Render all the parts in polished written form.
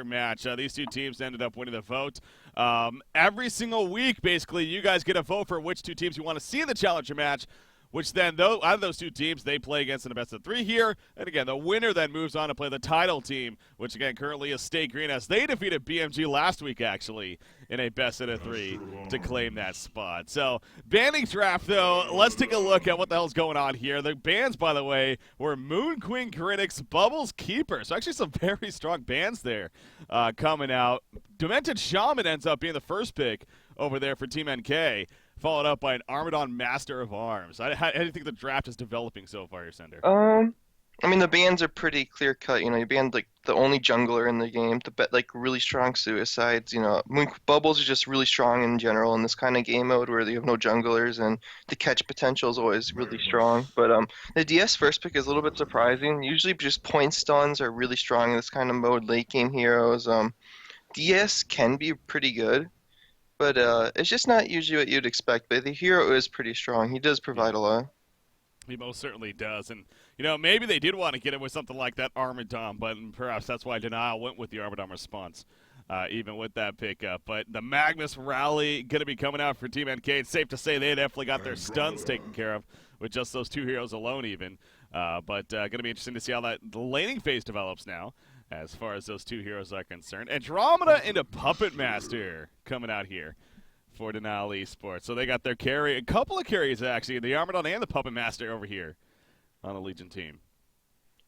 match. These two teams ended up winning the vote. Every single week, basically, you guys get a vote for which two teams you want to see in the Challenger match, which then, out of those two teams, they play against in a best of three here. And again, the winner then moves on to play the title team, which again currently is Stay Green, as they defeated BMG last week, actually, in a best of three to claim that spot. So, banning draft, though, let's take a look at what the hell's going on here. The bans, by the way, were Moon Queen Critics, Bubbles Keeper. So, actually, some very strong bans there coming out. Demented Shaman ends up being the first pick over there for Team NK, followed up by an Armadon Master of Arms. How do you think the draft is developing so far, your Sender? I mean, the bans are pretty clear cut. You banned like the only jungler in the game, like really strong suicides. Bubbles is just really strong in general in this kind of game mode where you have no junglers, and the catch potential is always really strong. But the DS first pick is a little bit surprising. Usually, just point stuns are really strong in this kind of mode. Late game heroes. DS can be pretty good, but it's just not usually what you'd expect. But the hero is pretty strong. He does provide a lot. He most certainly does. And, maybe they did want to get him with something like that Armadon, but perhaps that's why dnL went with the Armadon response, even with that pickup. But the Magnus Rally going to be coming out for Team NK. It's safe to say they definitely got their stuns taken care of with just those two heroes alone even. But going to be interesting to see how the laning phase develops now, as far as those two heroes are concerned. Andromeda into Puppet Master coming out here for Denali Esports. So they got their carry, a couple of carries actually, the Armadon and the Puppet Master over here on the Legion team.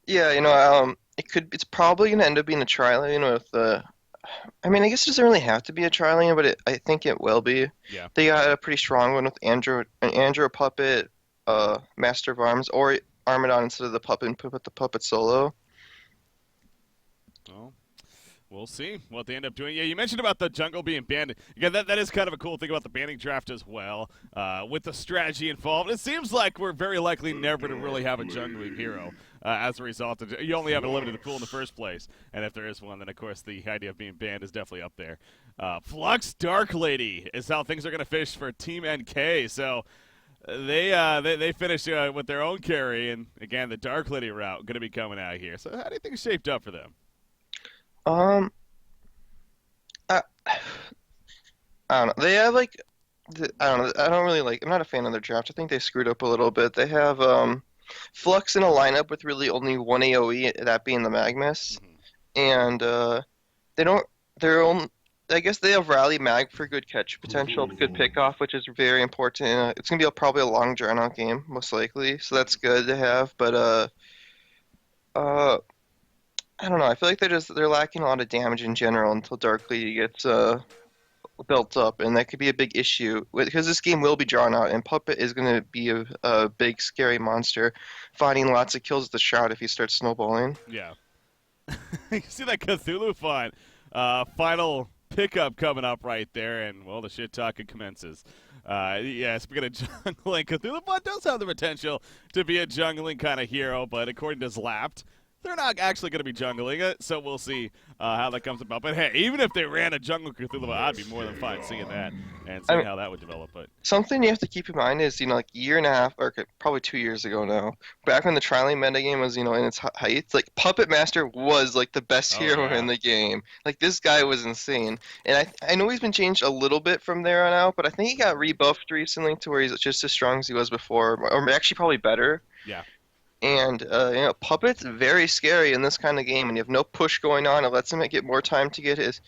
Yeah, it's probably gonna end up being a tri-lane with I mean, I guess it doesn't really have to be a tri-lane, but I think it will be. Yeah. They got a pretty strong one with Andrew Puppet, Master of Arms, or Armadon instead of the Puppet and put the Puppet solo. Well, we'll see what they end up doing. Yeah, you mentioned about the jungle being banned. Again, that is kind of a cool thing about the banning draft as well, with the strategy involved. It seems like we're very likely never to really have a jungling hero as a result. You only have a limited pool in the first place, and if there is one, then of course the idea of being banned is definitely up there. Flux Dark Lady is how things are going to finish for Team NK. So they finish with their own carry, and again, the Dark Lady route going to be coming out here. So how do you think it's shaped up for them? Um, I, I don't know. They have I don't know. I don't really like. I'm not a fan of their draft. I think they screwed up a little bit. They have Flux in a lineup with really only one AOE, that being the Magnus, and they don't. Their own. I guess they have Rally Mag for good catch potential, good pickoff, which is very important. It's gonna be probably a long drawn out game, most likely. So that's good to have. But uh. I don't know. I feel like they're lacking a lot of damage in general until Dark Lady gets built up, and that could be a big issue because this game will be drawn out, and Puppet is going to be a big scary monster, finding lots of kills with the shot if he starts snowballing. Yeah, you see that Cthulhu final pickup coming up right there, and well, the shit talking commences. Yeah, speaking of jungling, Cthulhu Fun does have the potential to be a jungling kind of hero, but according to Zlapt, they're not actually going to be jungling it, so we'll see how that comes about. But hey, even if they ran a jungle Cthulhu, I'd be more than fine seeing that and seeing how that would develop. But something you have to keep in mind is, like a year and a half, or probably 2 years ago now, back when the tri-lane metagame was, in its height, like Puppet Master was like the best hero in the game. Like this guy was insane, and I know he's been changed a little bit from there on out, but I think he got rebuffed recently to where he's just as strong as he was before, or actually probably better. Yeah. And Puppet's very scary in this kind of game, and you have no push going on. It lets him get more time to get his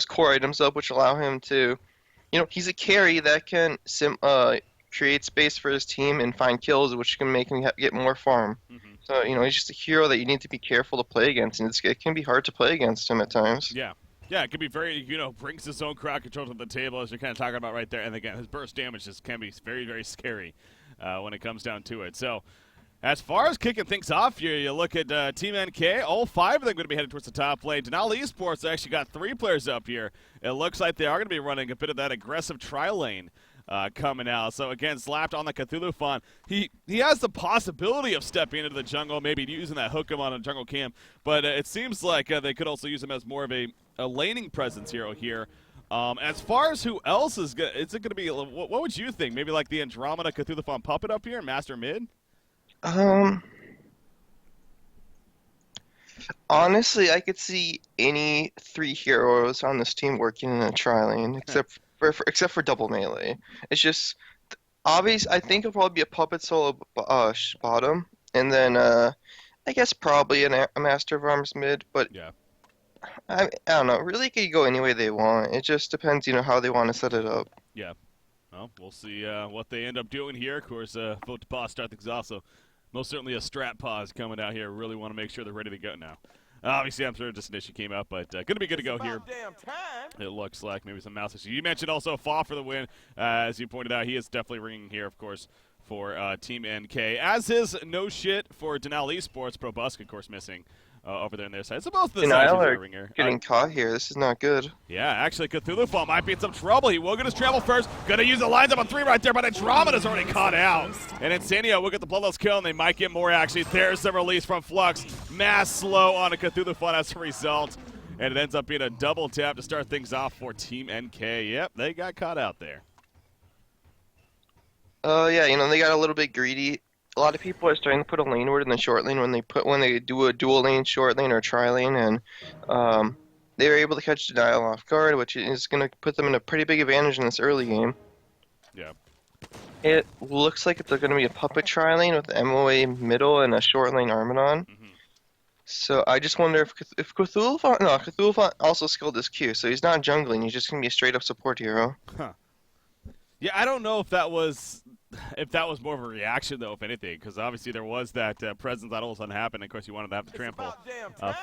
core items up, which allow him to, he's a carry that can create space for his team and find kills, which can make him get more farm. Mm-hmm. So he's just a hero that you need to be careful to play against, and it can be hard to play against him at times. Yeah. Yeah, it can be very, brings his own crowd control to the table, as you're kind of talking about right there. And again, his burst damage can be very, very scary when it comes down to it. So, as far as kicking things off here, you look at Team NK, all five of them going to be headed towards the top lane. Denali Esports actually got 3 players up here. It looks like they are going to be running a bit of that aggressive tri-lane coming out. So again, slapped on the Cthulhu Fawn. He has the possibility of stepping into the jungle, maybe using that hook him on a jungle camp, but it seems like they could also use him as more of a laning presence hero here. As far as who else is going to be, what would you think? Maybe like the Andromeda Cthulhu Fawn puppet up here, Master Mid? I Honestly, I could see any three heroes on this team working in a tri lane, except for double melee. It's just obvious. I think it'll probably be a puppet solo bottom, and then I guess probably a Master of Arms mid. But Yeah. I don't know. Really, it could go any way they want. It just depends, how they want to set it up. Yeah. Well, we'll see what they end up doing here. Of course, vote to pause start things off. So most certainly a strat pause coming out here. Really want to make sure they're ready to go now. Obviously, I'm sure just an issue came up, but going to be good to go here. It looks like maybe some mouse issue. You mentioned also Fall for the win. As you pointed out, he is definitely ringing here, of course, for Team NK. As is no shit for Denali Esports. Pro Busk, of course, missing over there on their side. So both the sides dnL are are ringer. getting caught here. This is not good. Yeah, actually, Cthulhu Fall might be in some trouble. He will get his travel first. Gonna use the lines up on 3 right there, but Andromeda's already caught out. And Insanio will get the bloodless kill, and they might get more, actually. There's the release from Flux. Mass slow on a Cthulhu Fall as a result. And it ends up being a double tap to start things off for Team NK. Yep, they got caught out there. Yeah, they got a little bit greedy. A lot of people are starting to put a lane ward in the short lane when they do a dual lane short lane or tri lane, and they were able to catch denial off guard, which is going to put them in a pretty big advantage in this early game. Yeah. It looks like it's going to be a puppet tri lane with MOA middle and a short lane Armadon. So I just wonder if Cthulhu also skilled his Q, so he's not jungling. He's just going to be a straight up support hero. Huh. Yeah, I don't know if that was more of a reaction, though, if anything, because obviously there was that presence that all of a sudden happened. And of course, you wanted to have to trample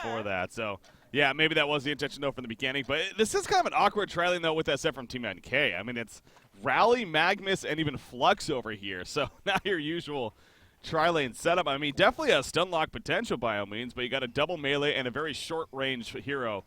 for that. So, yeah, maybe that was the intention, though, from the beginning. But this is kind of an awkward trialing, though, with that set from Team NK. I mean, it's Rally, Magnus, and even Flux over here. So, not your usual tri-lane setup. I mean, definitely a stun lock potential by all means, but you got a double melee and a very short-range hero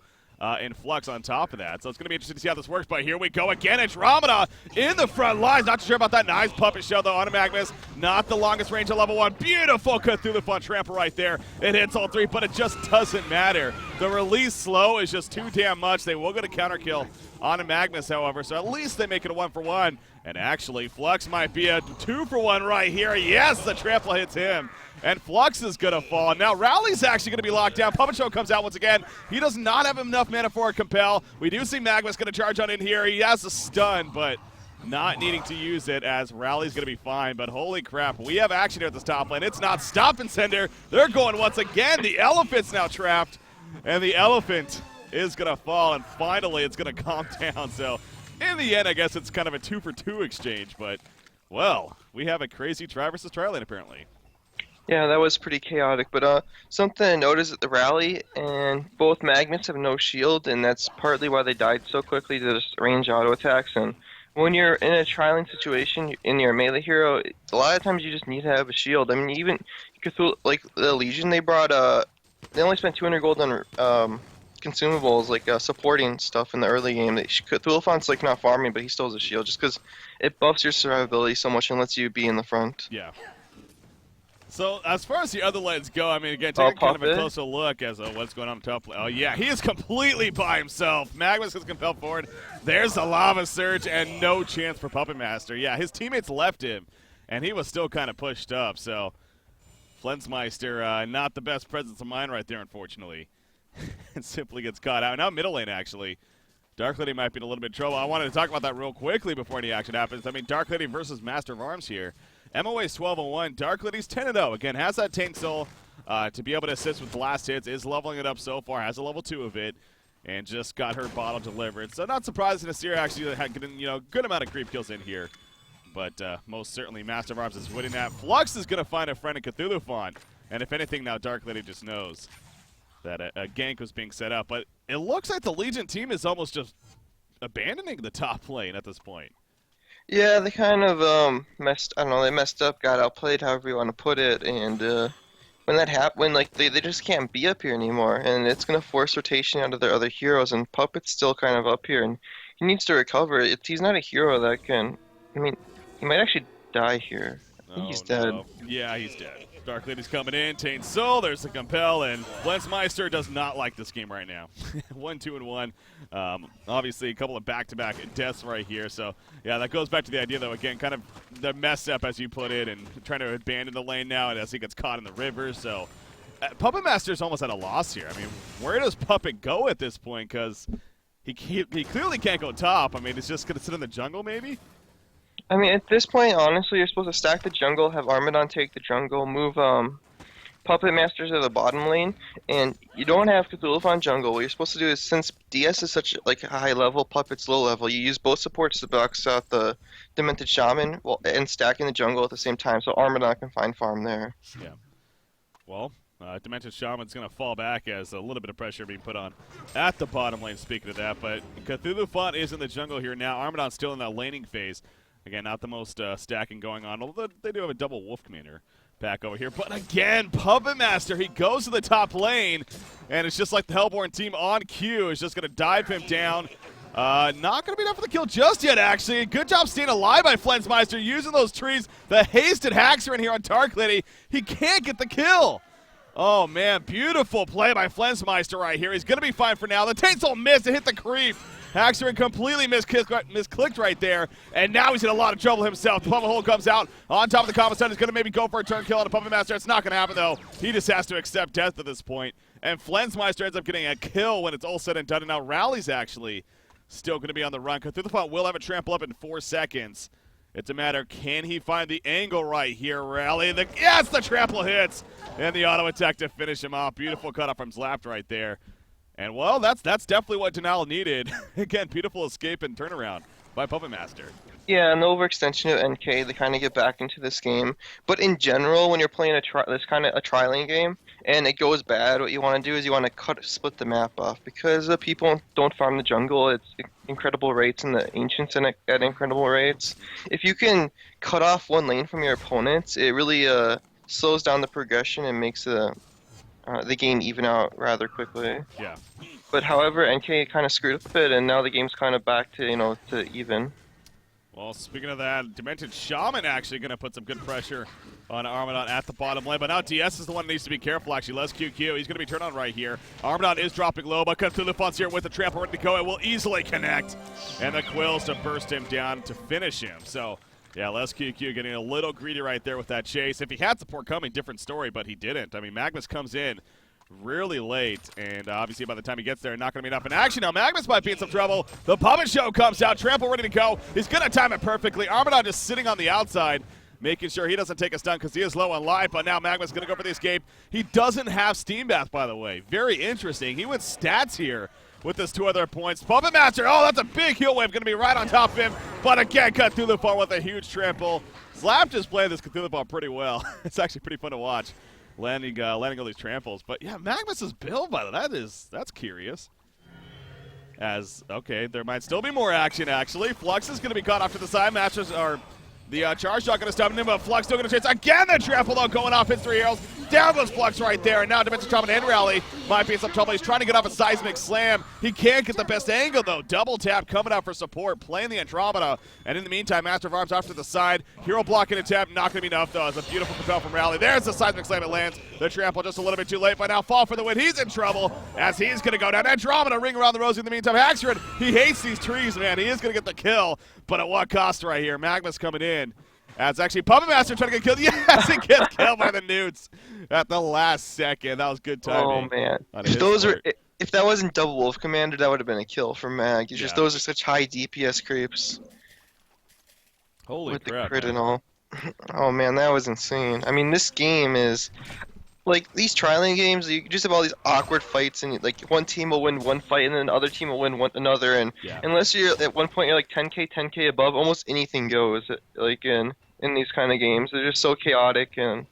in Flux on top of that. So it's going to be interesting to see how this works, but here we go again. Andromeda in the front lines. Not too sure about that. Nice puppet shell, though, on a Magnus. Not the longest range at level 1. Beautiful Cthulhu Fun trample right there. It hits all 3, but it just doesn't matter. The release slow is just too damn much. They will get a counter kill on a Magnus, however, so at least they make it a 1-for-1. And actually, Flux might be a 2-for-1 right here. Yes, the trample hits him. And Flux is going to fall. Now Rally's actually going to be locked down. Puppet Show comes out once again. He does not have enough mana for a compel. We do see Magnus going to charge on in here. He has a stun, but not needing to use it as Rally's going to be fine. But holy crap, we have action here at this top lane. It's not Stop and Sender. They're going once again. The Elephant's now trapped, and the Elephant is going to fall, and finally it's going to calm down. So in the end, I guess it's kind of a 2-for-2 exchange, but, well, we have a crazy try versus try lane apparently. Yeah, that was pretty chaotic, but something to note is that the rally and both Magnets have no shield, and that's partly why they died so quickly to just range auto attacks. And when you're in a trialing situation in your melee hero, a lot of times you just need to have a shield. I mean, even Cthulhu, like the Legion, they only spent 200 gold on consumables, like supporting stuff in the early game. Cthulhufon's like not farming, but he still has a shield just because it buffs your survivability so much and lets you be in the front. Yeah. So as far as the other lanes go, I mean, again, taking kind of a closer look as what's going on top lane. Oh yeah, he is completely by himself. Magnus gets compelled forward. There's the lava surge and no chance for Puppet Master. Yeah, his teammates left him, and he was still kind of pushed up. So Flensmeister, not the best presence of mind right there, unfortunately. And simply gets caught out. Now middle lane, actually. Dark Lady might be in a little bit of trouble. I wanted to talk about that real quickly before any action happens. I mean, Dark Lady versus Master of Arms here. MOA's 12-1. Dark Lady's 10-0. Again, has that Taint Soul to be able to assist with blast hits. Is leveling it up so far. Has a level 2 of it. And just got her bottle delivered. So not surprising to see her actually getting, good amount of creep kills in here. But most certainly Master of Arms is winning that. Flux is going to find a friend in Cthulhu Fawn. And if anything, now Dark Lady just knows that a gank was being set up. But it looks like the Legion team is almost just abandoning the top lane at this point. Yeah, they kind of they messed up, got outplayed, however you want to put it, and when that happened, they just can't be up here anymore, and it's gonna force rotation out of their other heroes, and Puppet's still kind of up here, and he needs to recover. He's not a hero that can. I mean, he might actually die here. I think he's dead. No. Yeah, he's dead. Dark Lady's coming in. Taint Soul. There's the compel, and Flensmeister does not like this game right now. 1, 2, and 1. Obviously, a couple of back-to-back deaths right here. So, yeah, that goes back to the idea, though, again, kind of the mess up, as you put it, and trying to abandon the lane now, and as he gets caught in the river. So, Puppet Master's almost at a loss here. I mean, where does Puppet go at this point? Because he clearly can't go top. I mean, he's just going to sit in the jungle, maybe? I mean, at this point, honestly, you're supposed to stack the jungle, have Armadon take the jungle, move Puppet Master to the bottom lane, and you don't have Cthulhu on jungle. What you're supposed to do is, since DS is such like a high level, Puppet's low level, you use both supports to box out the Demented Shaman and stacking the jungle at the same time, so Armadon can find farm there. Yeah. Well, Demented Shaman's going to fall back as a little bit of pressure being put on at the bottom lane, speaking of that. But Cthulhu Font is in the jungle here now. Armadon's still in that laning phase. Again, not the most stacking going on, although they do have a double Wolf Commander back over here. But again, Puppet Master, he goes to the top lane, and it's just like the Hellborn team on cue is just going to dive him down. Not going to be enough for the kill just yet, actually. Good job staying alive by Flensmeister, using those trees. The hasted hacks are in here on Dark Lady. He can't get the kill. Oh, man, beautiful play by Flensmeister right here. He's going to be fine for now. The Taints will miss to hit the creep. Haxerin completely misclicked right there, and now he's in a lot of trouble himself. Puppet Hole comes out on top of the Combo Stun. He's going to maybe go for a turn kill on a Puppet Master. It's not going to happen, though. He just has to accept death at this point. And Flensmeister ends up getting a kill when it's all said and done, and now Rally's actually still going to be on the run. Cthulhu will have a trample up in 4 seconds. It's a matter, can he find the angle right here, Rally? Yes, the trample hits! And the auto attack to finish him off. Beautiful cutoff from Zlapt right there. And, well, that's definitely what Denali needed. Again, beautiful escape and turnaround by Puppet Master. Yeah, an overextension of NK to kind of get back into this game. But in general, when you're playing this kind of a tri-lane game, and it goes bad, what you want to do is you want to split the map off. Because people don't farm the jungle, it's incredible rates, and the Ancients at incredible rates. If you can cut off one lane from your opponents, it really slows down the progression and makes the game even out rather quickly. Yeah. But however, NK kind of screwed up a bit, and now the game's kind of back to to even. Well, speaking of that, Demented Shaman actually going to put some good pressure on Armadon at the bottom lane. But now DS is the one that needs to be careful, actually. Less QQ. He's going to be turned on right here. Armadon is dropping low, but Cthulhu Font's here with the trample ready to go. It will easily connect. And the Quills to burst him down to finish him. So, yeah, Less QQ getting a little greedy right there with that chase. If he had support coming, different story, but he didn't. I mean, Magnus comes in really late, and obviously by the time he gets there, not going to be enough in action. Now Magnus might be in some trouble. The Puppet Show comes out. Trample ready to go. He's going to time it perfectly. Armadon just sitting on the outside, making sure he doesn't take a stun because he is low on life, but now Magnus going to go for the escape. He doesn't have Steam Bath, by the way. Very interesting. He went stats here with his 2 other points. Puppet Master, oh, that's a big heal wave, going to be right on top of him, but again, Cthulhu Fall with a huge trample. Zlapt is playing this Cthulhu Fall pretty well. It's actually pretty fun to watch, landing all these tramples. But yeah, Magnus's build, by the way, that's curious. As, okay, there might still be more action, actually. Flux is going to be caught off to the side. Masters are the charge shot going to stop him, but Flux still going to chase. Again, the trample, though, going off his 3 arrows. Down goes Flux right there, and now Demented Shaman and Rally might be in some trouble. He's trying to get off a seismic slam. He can't get the best angle, though. Double tap coming out for support, playing the Andromeda. And in the meantime, Master of Arms off to the side. Hero blocking attempt, not going to be enough, though. It's a beautiful propel from Rally. There's the seismic slam. It lands. The trample just a little bit too late, but now Fall for the win. He's in trouble as he's going to go down. Andromeda ring around the rosy in the meantime. Haxerin, he hates these trees, man. He is going to get the kill, but at what cost right here? Magnus coming in. That's actually Puppet Master trying to get killed. Yes, he gets killed by the Newts at the last second. That was good timing. Oh man! If that wasn't double Wolf Commander, that would have been a kill for Mag. It's just those are such high DPS creeps. Holy with crap! The crit and all. Oh man, that was insane. I mean, this game is like these tri-lane games. You just have all these awkward fights, and like one team will win one fight, and then the other team will win another. And unless you're at one point you're like 10k above, almost anything goes. Like in these kind of games, they're just so chaotic and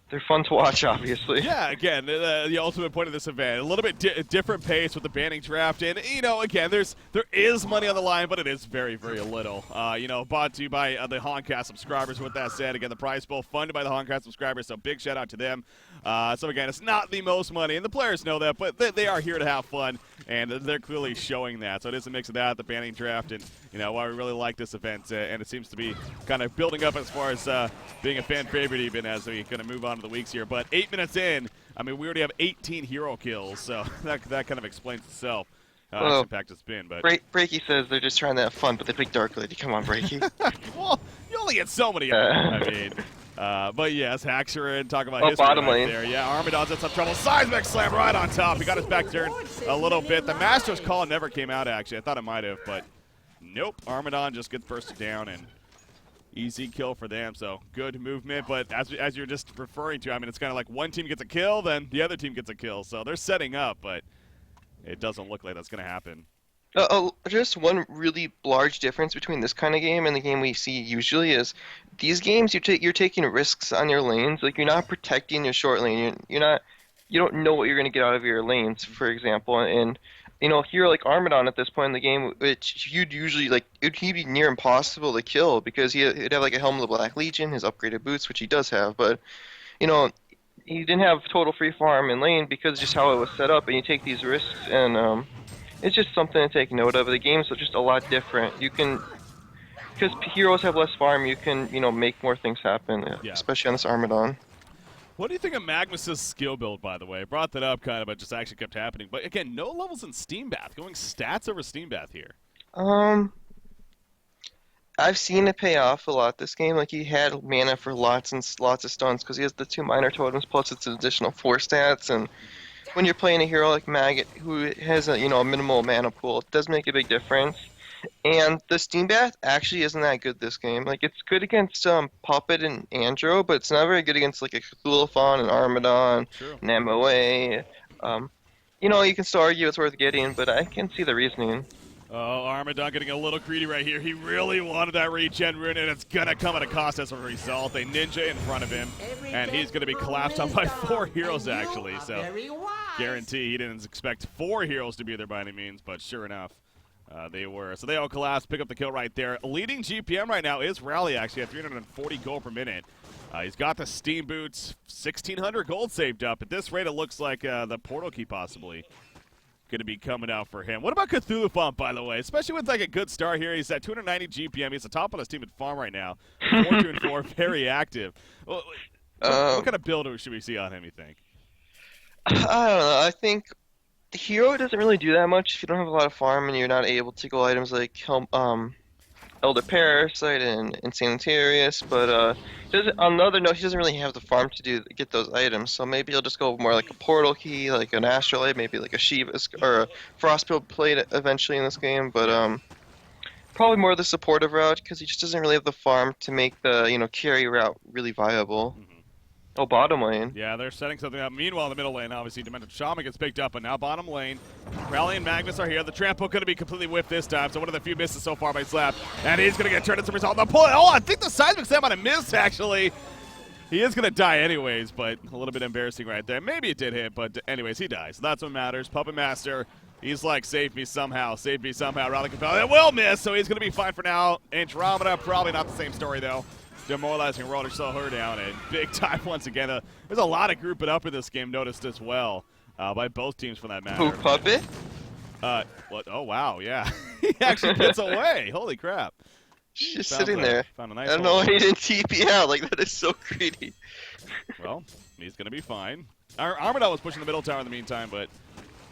they're fun to watch, obviously. Yeah, again, the ultimate point of this event, a little bit different pace with the banning draft, and again, there is money on the line, but it is very, very little. Bought to you by the Honcast subscribers. With that said, again, the prize pool funded by the Honcast subscribers, so big shout out to them. So again, it's not the most money, and the players know that, but they are here to have fun, and they're clearly showing that. So it is a mix of that, the banning draft, and why we really like this event, and it seems to be kind of building up as far as being a fan favorite, even as we kind of move on to the weeks here. But 8 minutes in, I mean, we already have 18 hero kills, so that kind of explains itself. How impact has been, but Breaky says they're just trying to have fun, but they pick Dark Lady. Come on, Breaky. Well, you only get so many of them. I mean, But yes, Haxerin talking about Oh, history bottom right lane. there. Yeah, Armadon's in some trouble. Seismic slam right on top. He got his back turned a little bit. The Master's call never came out, actually. I thought it might have, but nope. Armadon just gets bursted down, and easy kill for them. So good movement. But as you're just referring to, I mean, it's kind of like one team gets a kill, then the other team gets a kill. So they're setting up, but it doesn't look like that's going to happen. Just one really large difference between this kind of game and the game we see usually is these games you're taking risks on your lanes. Like you're not protecting your short lane. You don't know what you're going to get out of your lanes, for example. And a hero like Armadon at this point in the game, which you'd usually he'd be near impossible to kill because he'd have like a Helm of the Black Legion, his upgraded boots, which he does have, but you know he didn't have total free farm in lane because just how it was set up. And you take these risks and it's just something to take note of. The games are just a lot different. Because heroes have less farm, you can, make more things happen, Yeah. especially on this Armadon. What do you think of Magnus's skill build, by the way? I brought that up kind of, but just actually kept happening. But again, no levels in Steam Bath. Going stats over Steam Bath here. I've seen it pay off a lot this game. Like he had mana for lots and lots of stuns because he has the 2 minor totems plus it's an additional 4 stats. And when you're playing a hero like Maggot who has a minimal mana pool, it does make a big difference. And the Steam Bath actually isn't that good this game. Like it's good against Puppet and Andro, but it's not very good against like a Cthulhuphon and Armadon and MOA. You can still argue it's worth getting, but I can see the reasoning. Oh, Armadon getting a little greedy right here. He really wanted that regen rune, and it's going to come at a cost as a result. A ninja in front of him, and he's going to be collapsed on by 4 heroes, actually. So, guarantee he didn't expect 4 heroes to be there by any means, but sure enough, they were. So they all collapsed, pick up the kill right there. Leading GPM right now is Rally, actually, at 340 gold per minute. He's got the Steam Boots, 1,600 gold saved up. At this rate, it looks like the Portal Key possibly going to be coming out for him. What about Cthulhuphon, by the way? Especially with like a good start here. He's at 290 GPM. He's the top on his team at farm right now. 4-2-4, very active. What kind of build should we see on him, you think? I don't know. I think the hero doesn't really do that much if you don't have a lot of farm and you're not able to go items like Elder Parasite and Sanitarius, but on the other note, he doesn't really have the farm to get those items, so maybe he'll just go more like a Portal Key, like an Astrolabe, maybe like a Shiva or a Frostbuild plate eventually in this game, but probably more the supportive route because he just doesn't really have the farm to make the carry route really viable. Oh, bottom lane. Yeah, they're setting something up. Meanwhile, in the middle lane, obviously, Demented Shaman gets picked up, but now bottom lane. Rally and Magnus are here. The trample going to be completely whiffed this time, so one of the few misses so far by Slap. And he's going to get turned into result. The pull. Oh, I think the Seismic Slam might have missed, actually. He is going to die anyways, but a little bit embarrassing right there. Maybe it did hit, but anyways, he dies. That's what matters. Puppet Master, he's like, save me somehow. Save me somehow. Rally Compel. It will miss, so he's going to be fine for now. Andromeda, probably not the same story, though. Demoralizing roller, slow her down, and big time once again. There's a lot of grouping up in this game, noticed as well, by both teams for that matter. Who, Puppet? What? Oh, wow, yeah. He actually gets away. Holy crap. She's just sitting there. Found a nice I don't know why he didn't TP out. Like, that is so greedy. Well, he's going to be fine. Armadale was pushing the middle tower in the meantime, but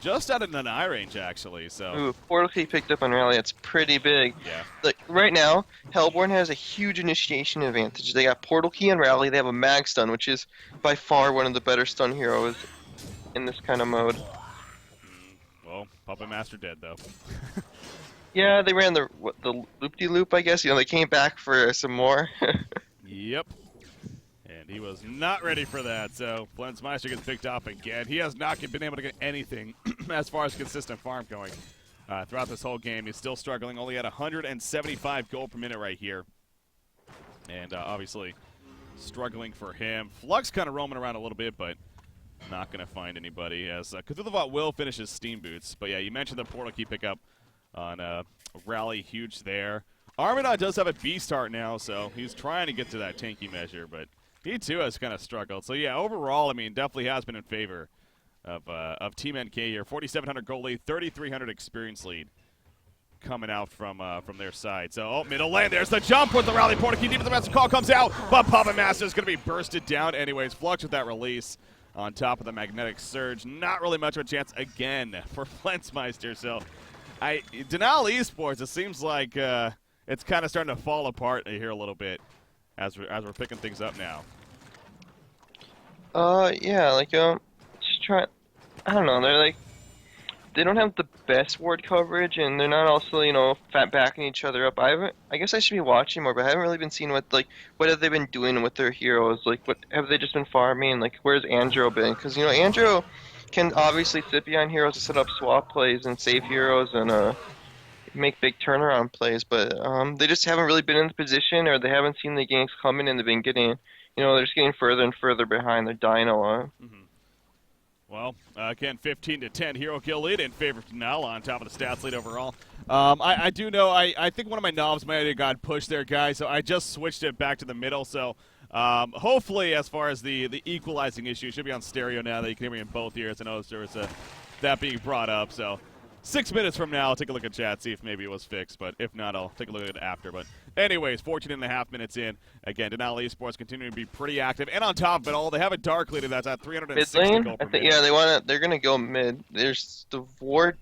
just out of an eye range, actually, so. Ooh, Portal Key picked up on Rally. It's pretty big. Yeah. Like, right now, Hellborn has a huge initiation advantage. They got Portal Key and Rally. They have a Mag Stun, which is by far one of the better stun heroes in this kind of mode. Well, Puppet Master dead, though. Yeah, they ran the loop-de-loop, I guess. They came back for some more. Yep. And he was not ready for that, so Flensmeister gets picked off again. He has not been able to get anything as far as consistent farm going throughout this whole game. He's still struggling, only at 175 gold per minute right here. And obviously struggling for him. Flux kind of roaming around a little bit, but not going to find anybody as Cthulhuphon will finish his Steam Boots. But yeah, you mentioned the Portal Key pickup on Rally, huge there. Armadon does have a beast heart now, so he's trying to get to that tanky measure, but he too has kind of struggled. So yeah, overall, I mean, definitely has been in favor of Team NK here. 4,700 gold lead, 3,300 experience lead coming out from their side. So middle lane, there's the jump with the Rally Portal Key. Deep the Master call comes out, but Puppet Master is going to be bursted down anyways. Flux with that release on top of the magnetic surge. Not really much of a chance again for Flensmeister. So Denali Esports, it seems like it's kind of starting to fall apart here a little bit as we're picking things up now. Yeah, like, just try. I don't know. They're like they don't have the best ward coverage, and they're not also, fat backing each other up. I guess I should be watching more, but I haven't really been seeing what have they been doing with their heroes? Like, what have they just been farming? Like, where's Andro been? Because Andro can obviously sit behind heroes to set up swap plays and save heroes and make big turnaround plays, but they just haven't really been in the position, or they haven't seen the ganks coming, and they've been getting, they're just getting further and further behind. They're dying a lot. Well, again, 15 to 10 hero kill lead in favor of Denali on top of the stats lead overall. I do know, I think one of my knobs might have got pushed there, guys, so I just switched it back to the middle. So hopefully, as far as the equalizing issue, it should be on stereo now that you can hear me in both ears. I know there was that being brought up. So 6 minutes from now, I'll take a look at chat, see if maybe it was fixed. But if not, I'll take a look at it after. But anyways, 14.5 minutes in. Again, Denali Esports continuing to be pretty active. And on top of it all, they have a dark leader that's at 360 Mid lane? gold I per think, minute. yeah, they're gonna go mid. There's the ward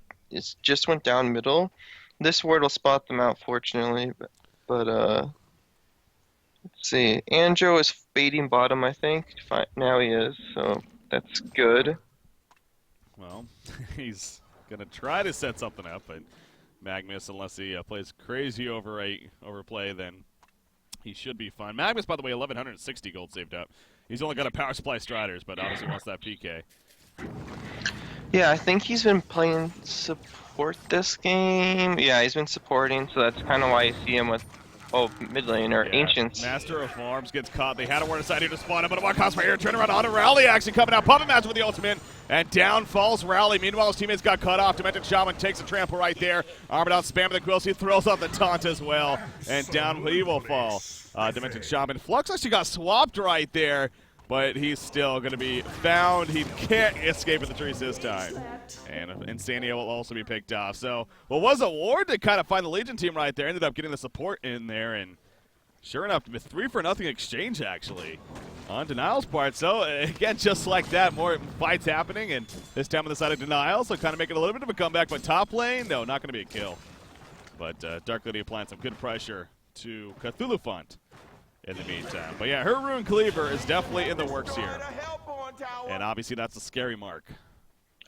just went down middle. This ward will spot them out, fortunately, but let's see. Andro is baiting bottom, I think. Now he is, so that's good. Well, he's going to try to set something up, but Magnus, unless he plays crazy overplay, then he should be fine. Magnus, by the way, 1,160 gold saved up. He's only got a power supply Striders, but obviously wants that PK. Yeah, I think he's been playing support this game. Yeah, he's been supporting, so that's kind of why you see him with, mid lane or Yeah, Ancients. Master of Farms gets caught. They had a word aside here to spawn him, but a one cost right here. Turn around on Rally actually coming out. Puppet Match with the ultimate. And down falls Rally. Meanwhile, his teammates got cut off. Dimension Shaman takes a trample right there. Armored out, spamming the quills. He throws out the taunt as well. And down he will fall. Dimension Shaman. Flux actually got swapped right there, but he's still going to be found. He can't escape in the trees this time. And Insanio will also be picked off. So what was a ward to kind of find the Legion team right there. Ended up getting the support in there, and sure enough, 3-for-0 exchange actually on Denial's part. So again, just like that, more fights happening, and this time on the side of Denial, so kind of making a little bit of a comeback. But top lane, no, not going to be a kill. But Dark Lady applying some good pressure to Cthulhu Font in the meantime. But yeah, her Rune Cleaver is definitely in the works here. And obviously that's a scary mark.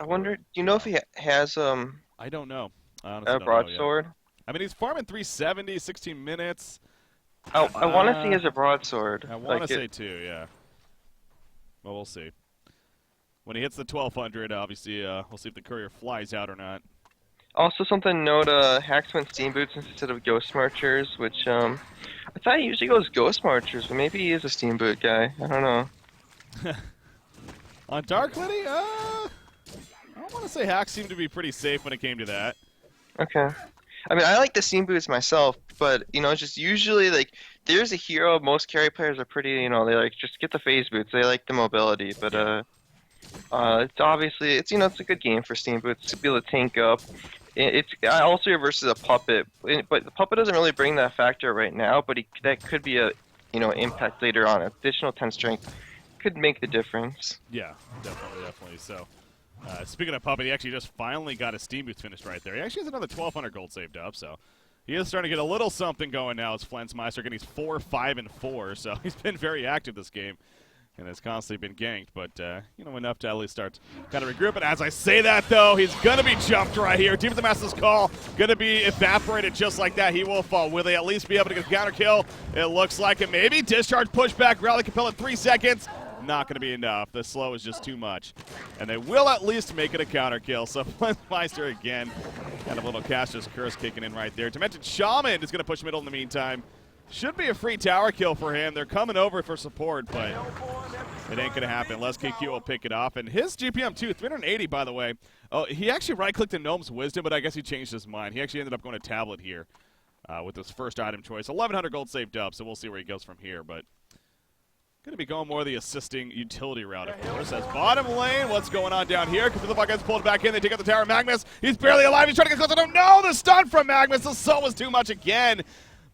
I wonder, do you know if he has I don't know. I honestly a don't know broadsword? yet. I mean, he's farming 370, 16 minutes. I want to see he has a broadsword. I want to say too, yeah. Well, we'll see. When he hits the 1200, obviously, we'll see if the courier flies out or not. Also, something to note, Hacks went Steam Boots instead of Ghost Marchers, which, I thought he usually goes Ghost Marchers, but maybe he is a Steam Boot guy. I don't know. On Dark Lady, I want to say Hacks seemed to be pretty safe when it came to that. Okay. I mean, I like the Steam Boots myself, but, just usually, like, there's a hero, most carry players are pretty, they like, just get the phase boots, they like the mobility, but, it's obviously, it's a good game for Steam Boots to be able to tank up. It's also versus a Puppet, but the Puppet doesn't really bring that factor right now, but that could be a, impact later on. Additional 10 strength could make the difference. Yeah, definitely. So, speaking of Puppet, he actually just finally got his Steam Boots finished right there. He actually has another 1,200 gold saved up, so he is starting to get a little something going now as Flensmeister, and he's 4, 5, and 4, so he's been very active this game and has constantly been ganked, but, enough to at least start kind of regroup. And as I say that, though, he's going to be jumped right here. Demons of Master's Call going to be evaporated just like that. He will fall. Will they at least be able to get a counter kill? It looks like it. Maybe discharge pushback. Rally Compel in 3 seconds. Not going to be enough. The slow is just too much. And they will at least make it a counter kill. So Flensmeister again. Got a little Caster's Curse kicking in right there. Dimension Shaman is going to push middle in the meantime. Should be a free tower kill for him. They're coming over for support, but it ain't going to happen unless KQ will pick it off. And his GPM, too, 380, by the way. Oh, he actually right-clicked in Gnome's Wisdom, but I guess he changed his mind. He actually ended up going to Tablet here with his first item choice. 1,100 gold saved up, so we'll see where he goes from here. But going to be going more the assisting utility route, of course. As bottom lane, what's going on down here? Because the fuck gets pulled back in. They take out the tower. Magnus, he's barely alive. He's trying to get close to him. No, the stun from Magnus. The soul was too much again.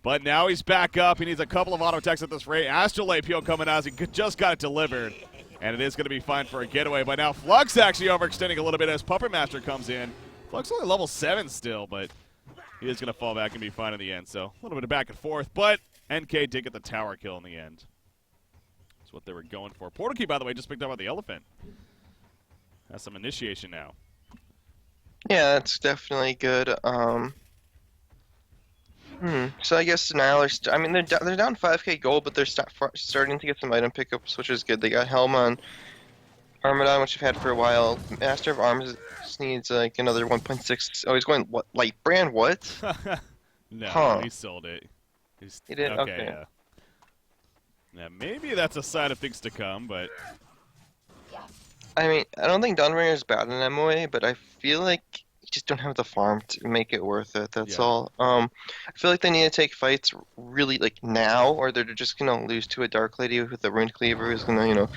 But now he's back up. He needs a couple of auto attacks at this rate. Astral APO coming out as he just got it delivered. And it is going to be fine for a getaway. But now Flux actually overextending a little bit as Puppet Master comes in. Flux only level 7 still, but he is going to fall back and be fine in the end. So a little bit of back and forth. But NK did get the tower kill in the end. So what they were going for. Portal Key, by the way, just picked up on the elephant. Has some initiation now. Yeah, that's definitely good. So I guess denial are. I mean, they're down 5K gold, but they're starting to get some item pickups, which is good. They got Helm on Armadon, which I've had for a while. Master of Arms needs like another 1.6. Oh, he's going what? Light brand? What? No, Huh. he sold it. He did? Okay, Okay. yeah. Yeah, maybe that's a sign of things to come, but I mean, I don't think Dawnbringer is bad in MOA, but I feel like you just don't have the farm to make it worth it. That's Yeah. all. I feel like they need to take fights really like now, or they're just gonna lose to a Dark Lady with a Rune Cleaver who's gonna,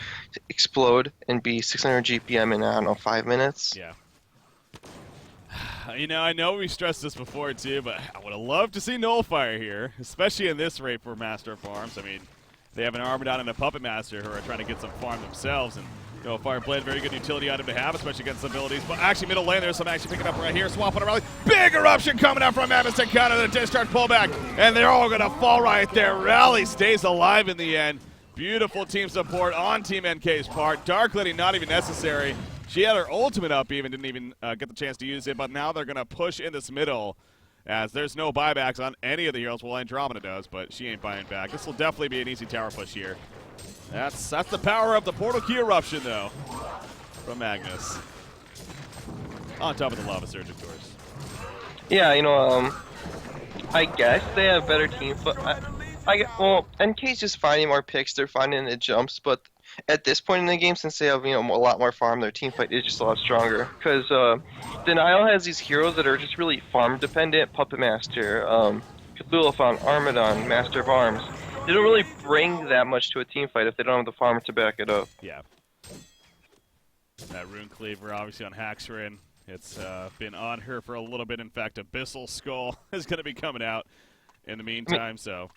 explode and be 600 GPM in I don't know 5 minutes. yeah. I know we stressed this before too, but I would have loved to see Nullfire here, especially in this rate for Master of Farms. I mean, they have an Armadon and a Puppet Master who are trying to get some farm themselves, and Fire Blade, very good utility item to have, especially against abilities. But actually, middle lane, there's some action picking up right here. Swap on a rally. Big eruption coming out from Mammoth to counter the discharge pullback, and they're all going to fall right there. Rally stays alive in the end. Beautiful team support on Team NK's part. Dark Lady not even necessary. She had her ultimate up even, didn't even get the chance to use it, but now they're going to push in this middle as there's no buybacks on any of the heroes. Well, Andromeda does, but she ain't buying back. This will definitely be an easy tower push here. That's the power of the Portal Key Eruption, though, from Magnus. On top of the Lava Surge, of course. Yeah, I guess they have better team, but well, NK's just finding more picks. They're finding the jumps, but at this point in the game, since they have a lot more farm, their team fight is just a lot stronger. Because denial has these heroes that are just really farm dependent. Puppet Master, Cthulhuphon, Armadon, Master of Arms. They don't really bring that much to a team fight if they don't have the farm to back it up. Yeah. That Rune Cleaver, obviously on Haxrin. It's been on her for a little bit. In fact, Abyssal Skull is going to be coming out in the meantime, so.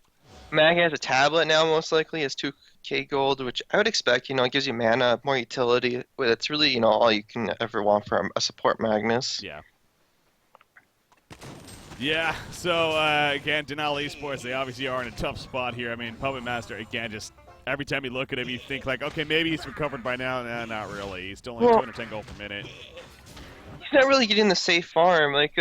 Mag has a tablet now, most likely. Has 2K gold, which I would expect, it gives you mana, more utility. But it's really, all you can ever want from a support Magnus. Yeah. Yeah, so again, Denali Esports, they obviously are in a tough spot here. I mean, Puppet Master, again, just every time you look at him, you think like, okay, maybe he's recovered by now. Nah, not really. He's still only 210 gold per minute. He's not really getting the safe farm. Like,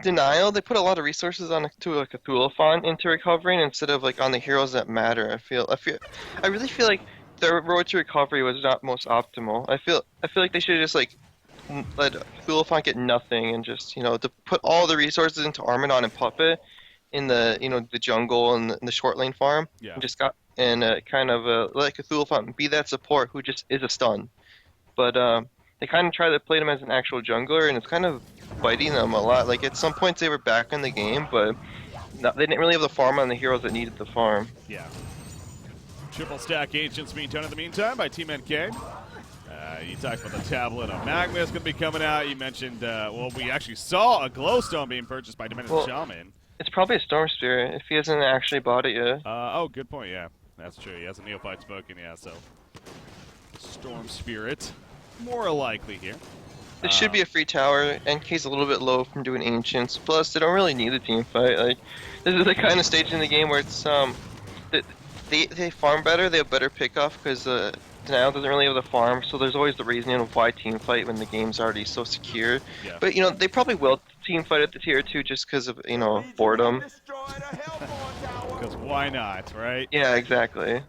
Denial, they put a lot of resources to like a Cthulhuphon into recovering instead of like on the heroes that matter. I really feel like their road to recovery was not most optimal. I feel like they should have just like let Cthulhuphon get nothing and just to put all the resources into Armadon and Puppet in the the jungle and the short lane farm. Yeah. And just kind of let Cthulhuphon be that support who just is a stun. But they kind of try to play him as an actual jungler, and it's kind of biting them a lot. Like, at some points they were back in the game, but they didn't really have the farm on the heroes that needed the farm. Yeah. Triple stack Ancients being done in the meantime by Team NK. You talked about the tablet of Magnus going to be coming out. You mentioned, well, we actually saw a glowstone being purchased by Diminished Shaman. It's probably a Storm Spirit if he hasn't actually bought it yet. Oh, good point, yeah. That's true. He has a Neophyte spoken, yeah, so. Storm Spirit. More likely here. It should be a free tower. NK's a little bit low from doing Ancients. Plus, they don't really need a team fight. Like, this is the kind of stage in the game where it's they farm better. They have better pickoff because Denial doesn't really have the farm. So there's always the reasoning of why team fight when the game's already so secure. Yeah. But they probably will team fight at the tier 2 just because of boredom. Because why not, right? Yeah, exactly.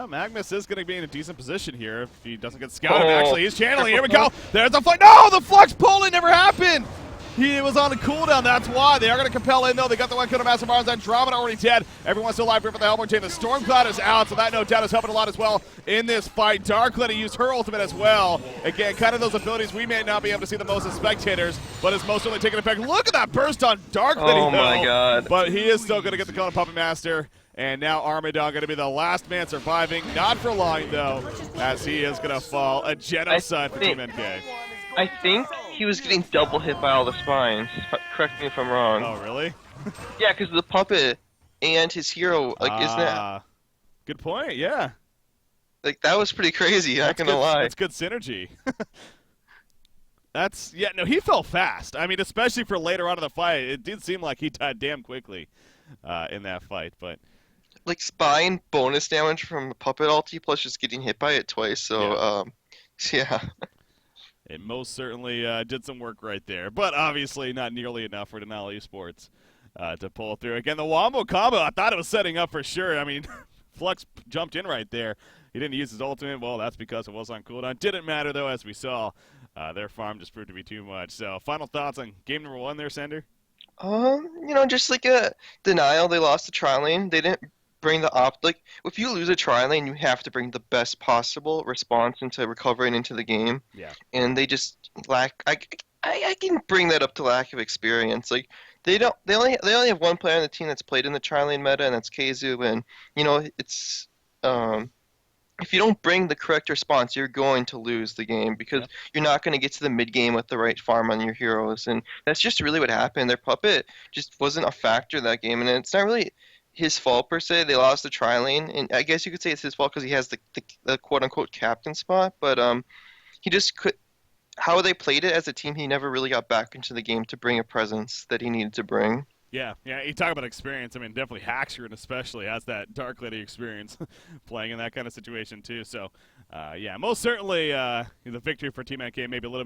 Magnus is going to be in a decent position here if he doesn't get scouted. Oh. Actually, he's channeling. Here we go. There's the fight. No, the Flux pulling never happened. He was on a cooldown. That's why. They are going to compel in, though. They got the one kill to Master Barnes. Andromeda already dead. Everyone's still alive here for the Hellborn chain. The Stormcloud is out, so that no doubt is helping a lot as well in this fight. Dark Lady used her ultimate as well. Again, kind of those abilities we may not be able to see the most as spectators, but it's most certainly taking effect. Look at that burst on Dark Lady, Oh my god. But he is still going to get the kill on Puppet Master. And now Armadon going to be the last man surviving. Not for long, though, as he is going to fall. A genocide for Team NK. I think he was getting double hit by all the spines. Correct me if I'm wrong. Oh, really? Yeah, because the puppet and his hero, like, isn't that... Good point, yeah. Like, that was pretty crazy, not gonna good, lie. That's good synergy. He fell fast. I mean, especially for later on in the fight. It did seem like he died damn quickly in that fight, but... like spine bonus damage from Puppet ulti plus just getting hit by it twice. So Yeah. yeah. It most certainly did some work right there, but obviously not nearly enough for Denali Esports to pull through. Again, the Wombo combo, I thought it was setting up for sure. I mean, Flux jumped in right there. He didn't use his ultimate. Well, that's because it was on cooldown. Didn't matter, though, as we saw. Their farm just proved to be too much. So, final thoughts on game number 1 there, Sender? Just like a denial, they lost the tri lane. They didn't bring the like if you lose a tri lane, you have to bring the best possible response into recovering into the game. Yeah. And they just lack. I can bring that up to lack of experience. Like they only have one player on the team that's played in the tri lane meta, and that's Keizu. And it's um if you don't bring the correct response, you're going to lose the game because Yep. you're not going to get to the mid game with the right farm on your heroes. And that's just really what happened. Their puppet just wasn't a factor that game, and it's not really his fault per se. They lost the tri lane, and I guess you could say it's his fault because he has the quote unquote captain spot. But he just could. How they played it as a team, he never really got back into the game to bring a presence that he needed to bring. Yeah. You talk about experience. I mean, definitely Haxgren especially has that Dark Lady experience playing in that kind of situation too. So, yeah, most certainly the victory for Team NK maybe a little